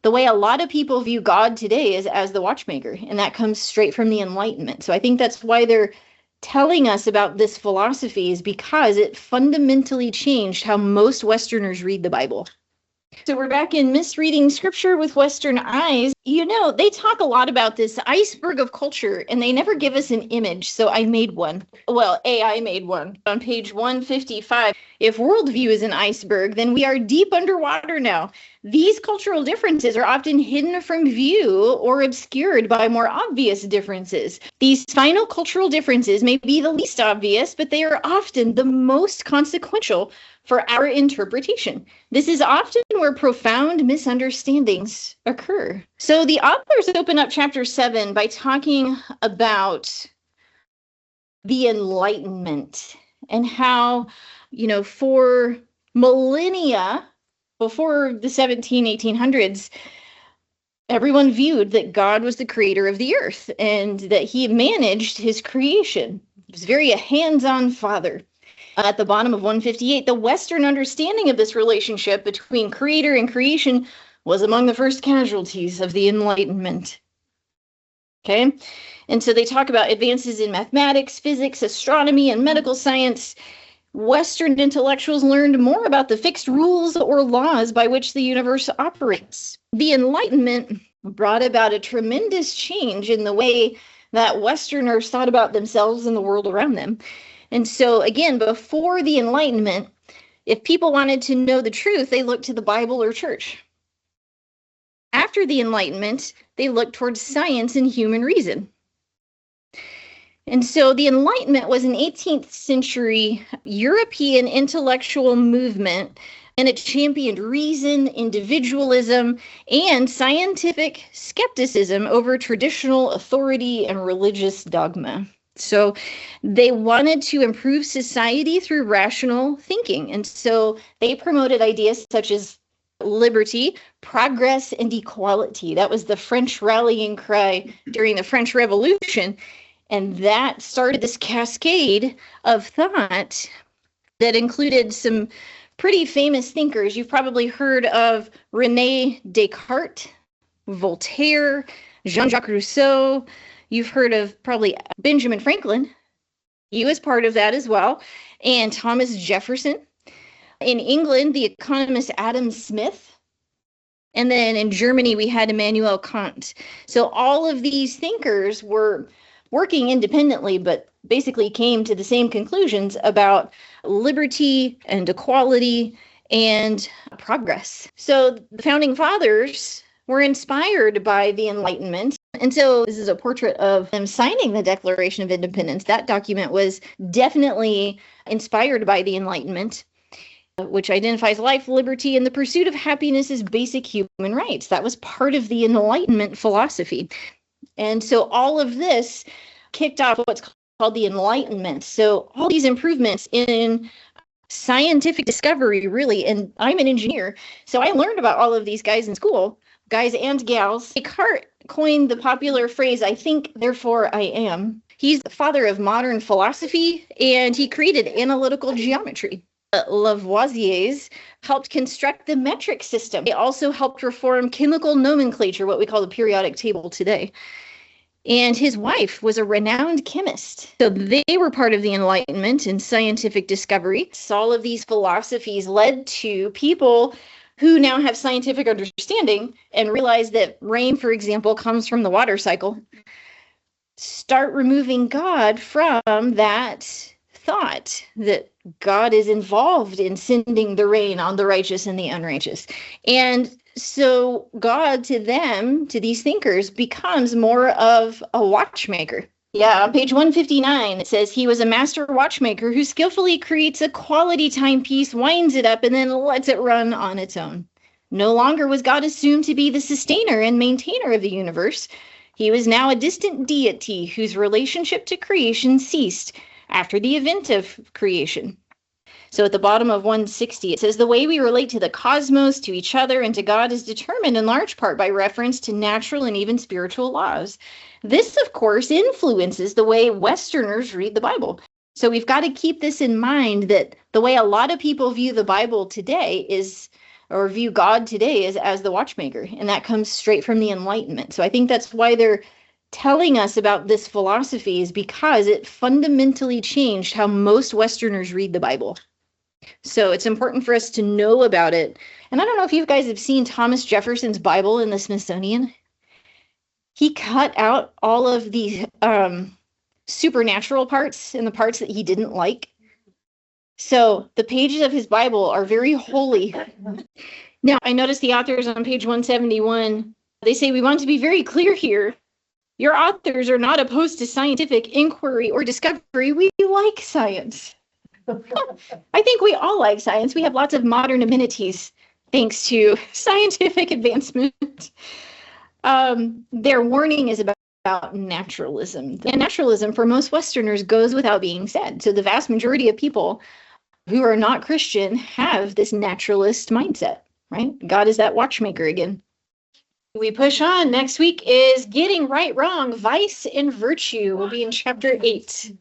the way a lot of people view God today is as the watchmaker, and that comes straight from the Enlightenment. So I think that's why they're telling us about this philosophy, is because it fundamentally changed how most Westerners read the Bible. So we're back in Misreading Scripture with Western Eyes. You know, they talk a lot about this iceberg of culture, and they never give us an image, so I made one. Well, AI made one. On page 155, if worldview is an iceberg, then we are deep underwater now. These cultural differences are often hidden from view or obscured by more obvious differences. These final cultural differences may be the least obvious, but they are often the most consequential for our interpretation. This is often where profound misunderstandings occur. So the authors open up chapter 7 by talking about the Enlightenment and how, for millennia before the 1800s, everyone viewed that God was the creator of the earth and that he managed his creation. He was very a hands-on father. At the bottom of 158, the Western understanding of this relationship between creator and creation was among the first casualties of the Enlightenment. Okay, and so they talk about advances in mathematics, physics, astronomy, and medical science. Western intellectuals learned more about the fixed rules or laws by which the universe operates. The Enlightenment brought about a tremendous change in the way that Westerners thought about themselves and the world around them. And so, again, before the Enlightenment, if people wanted to know the truth, they looked to the Bible or church. After the Enlightenment, they looked towards science and human reason. And so the Enlightenment was an 18th century European intellectual movement, and it championed reason, individualism, and scientific skepticism over traditional authority and religious dogma. So they wanted to improve society through rational thinking. And so they promoted ideas such as liberty, progress, and equality. That was the French rallying cry during the French Revolution. And that started this cascade of thought that included some pretty famous thinkers. You've probably heard of René Descartes, Voltaire, Jean-Jacques Rousseau. You've heard of probably Benjamin Franklin. He was part of that as well. And Thomas Jefferson. In England, the economist Adam Smith. And then in Germany, we had Immanuel Kant. So all of these thinkers were working independently, but basically came to the same conclusions about liberty and equality and progress. So the founding fathers were inspired by the Enlightenment. And so this is a portrait of them signing the Declaration of Independence. That document was definitely inspired by the Enlightenment, which identifies life, liberty, and the pursuit of happiness as basic human rights. That was part of the Enlightenment philosophy. And so all of this kicked off what's called the Enlightenment. So all these improvements in scientific discovery, really, and I'm an engineer, so I learned about all of these guys in school, guys and gals. Descartes coined the popular phrase, "I think, therefore I am." He's the father of modern philosophy, and he created analytical geometry. Lavoisiers helped construct the metric system. They also helped reform chemical nomenclature, what we call the periodic table today. And his wife was a renowned chemist. So they were part of the Enlightenment and scientific discovery. All of these philosophies led to people who now have scientific understanding and realize that rain, for example, comes from the water cycle. Start removing God from that thought that God is involved in sending the rain on the righteous and the unrighteous. And so God to them, to these thinkers, becomes more of a watchmaker. Yeah, on page 159, it says he was a master watchmaker who skillfully creates a quality timepiece, winds it up, and then lets it run on its own. No longer was God assumed to be the sustainer and maintainer of the universe. He was now a distant deity whose relationship to creation ceased after the event of creation. So at the bottom of 160, it says the way we relate to the cosmos, to each other, and to God is determined in large part by reference to natural and even spiritual laws. This, of course, influences the way Westerners read the Bible. So we've got to keep this in mind, that the way a lot of people view the Bible today is or view God today as the watchmaker, and that comes straight from the Enlightenment. So I think that's why they're telling us about this philosophy, is because it fundamentally changed how most Westerners read the Bible. So it's important for us to know about it. And I don't know if you guys have seen Thomas Jefferson's Bible in the Smithsonian. He cut out all of the supernatural parts and the parts that he didn't like. So the pages of his Bible are very holy. Now, I noticed the authors on page 171, they say, we want to be very clear here. Your authors are not opposed to scientific inquiry or discovery. We like science. I think we all like science. We have lots of modern amenities thanks to scientific advancement. Their warning is about naturalism. And naturalism for most Westerners goes without being said. So the vast majority of people who are not Christian have this naturalist mindset, right? God is that watchmaker again. We push on. Next week is Getting Right Wrong, Vice and Virtue. We'll be in chapter 8.